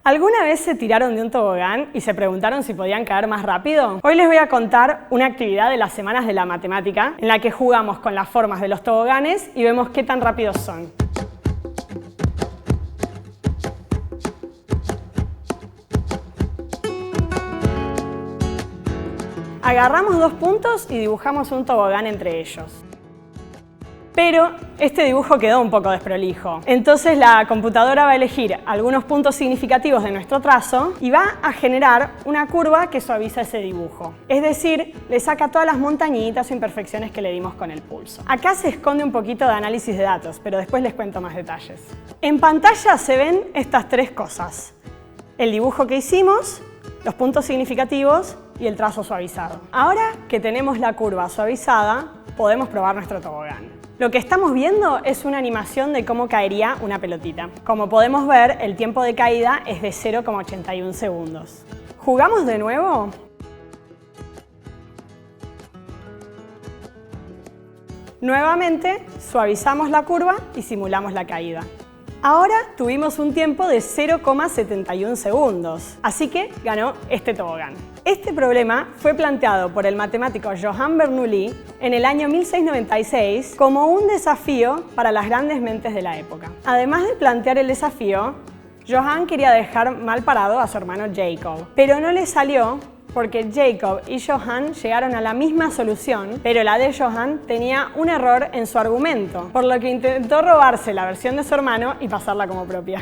¿Alguna vez se tiraron de un tobogán y se preguntaron si podían caer más rápido? Hoy les voy a contar una actividad de las semanas de la matemática en la que jugamos con las formas de los toboganes y vemos qué tan rápidos son. Agarramos dos puntos y dibujamos un tobogán entre ellos. Pero este dibujo quedó un poco desprolijo. Entonces la computadora va a elegir algunos puntos significativos de nuestro trazo y va a generar una curva que suaviza ese dibujo. Es decir, le saca todas las montañitas o imperfecciones que le dimos con el pulso. Acá se esconde un poquito de análisis de datos, pero después les cuento más detalles. En pantalla se ven estas tres cosas: el dibujo que hicimos, los puntos significativos y el trazo suavizado. Ahora que tenemos la curva suavizada, podemos probar nuestro tobogán. Lo que estamos viendo es una animación de cómo caería una pelotita. Como podemos ver, el tiempo de caída es de 0,81 segundos. ¿Jugamos de nuevo? Nuevamente, suavizamos la curva y simulamos la caída. Ahora tuvimos un tiempo de 0,71 segundos, así que ganó este tobogán. Este problema fue planteado por el matemático Johann Bernoulli en el año 1696 como un desafío para las grandes mentes de la época. Además de plantear el desafío, Johann quería dejar mal parado a su hermano Jacob, pero no le salió porque Jacob y Johann llegaron a la misma solución, pero la de Johann tenía un error en su argumento, por lo que intentó robarse la versión de su hermano y pasarla como propia.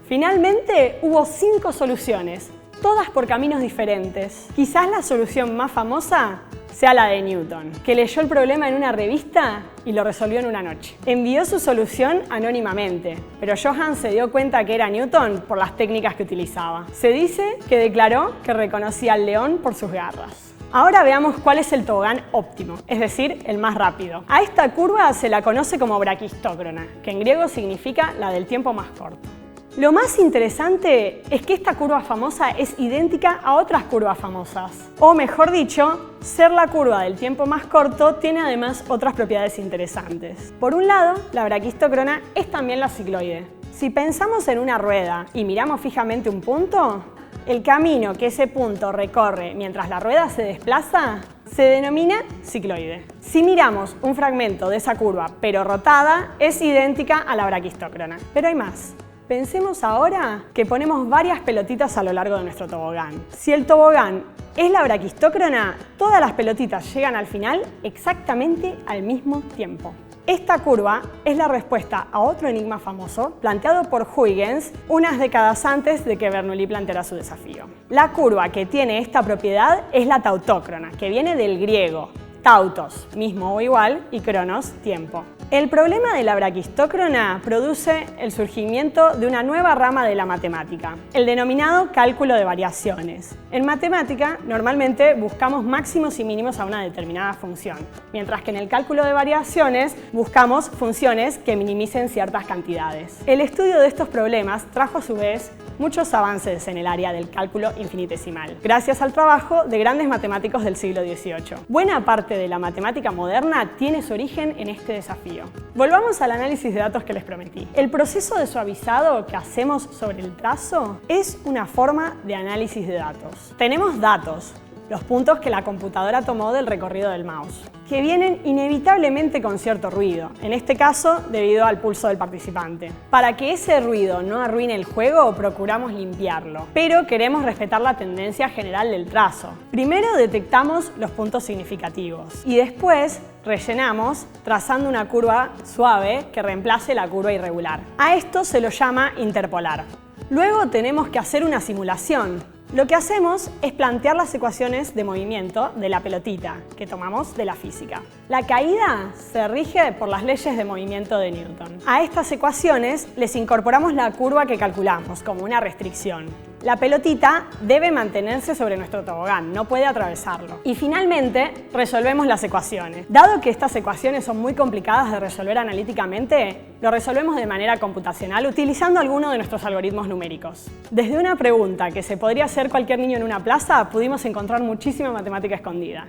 Finalmente hubo 5 soluciones, todas por caminos diferentes. Quizás la solución más famosa sea la de Newton, que leyó el problema en una revista y lo resolvió en una noche. Envió su solución anónimamente, pero Johann se dio cuenta que era Newton por las técnicas que utilizaba. Se dice que declaró que reconocía al león por sus garras. Ahora veamos cuál es el tobogán óptimo, es decir, el más rápido. A esta curva se la conoce como braquistócrona, que en griego significa la del tiempo más corto. Lo más interesante es que esta curva famosa es idéntica a otras curvas famosas. O mejor dicho, ser la curva del tiempo más corto tiene además otras propiedades interesantes. Por un lado, la braquistócrona es también la cicloide. Si pensamos en una rueda y miramos fijamente un punto, el camino que ese punto recorre mientras la rueda se desplaza se denomina cicloide. Si miramos un fragmento de esa curva pero rotada, es idéntica a la braquistócrona. Pero hay más. Pensemos ahora que ponemos varias pelotitas a lo largo de nuestro tobogán. Si el tobogán es la braquistócrona, todas las pelotitas llegan al final exactamente al mismo tiempo. Esta curva es la respuesta a otro enigma famoso planteado por Huygens unas décadas antes de que Bernoulli planteara su desafío. La curva que tiene esta propiedad es la tautócrona, que viene del griego tautos, mismo o igual, y cronos, tiempo. El problema de la braquistócrona produce el surgimiento de una nueva rama de la matemática, el denominado cálculo de variaciones. En matemática, normalmente buscamos máximos y mínimos a una determinada función, mientras que en el cálculo de variaciones buscamos funciones que minimicen ciertas cantidades. El estudio de estos problemas trajo a su vez muchos avances en el área del cálculo infinitesimal, gracias al trabajo de grandes matemáticos del siglo XVIII. Buena parte de la matemática moderna tiene su origen en este desafío. Volvamos al análisis de datos que les prometí. El proceso de suavizado que hacemos sobre el trazo es una forma de análisis de datos. Tenemos datos, los puntos que la computadora tomó del recorrido del mouse, que vienen inevitablemente con cierto ruido, en este caso debido al pulso del participante. Para que ese ruido no arruine el juego, procuramos limpiarlo, pero queremos respetar la tendencia general del trazo. Primero detectamos los puntos significativos y después rellenamos trazando una curva suave que reemplace la curva irregular. A esto se lo llama interpolar. Luego tenemos que hacer una simulación. Lo que hacemos es plantear las ecuaciones de movimiento de la pelotita que tomamos de la física. La caída se rige por las leyes de movimiento de Newton. A estas ecuaciones les incorporamos la curva que calculamos como una restricción. La pelotita debe mantenerse sobre nuestro tobogán, no puede atravesarlo. Y finalmente, resolvemos las ecuaciones. Dado que estas ecuaciones son muy complicadas de resolver analíticamente, lo resolvemos de manera computacional utilizando alguno de nuestros algoritmos numéricos. Desde una pregunta que se podría hacer cualquier niño en una plaza, pudimos encontrar muchísima matemática escondida.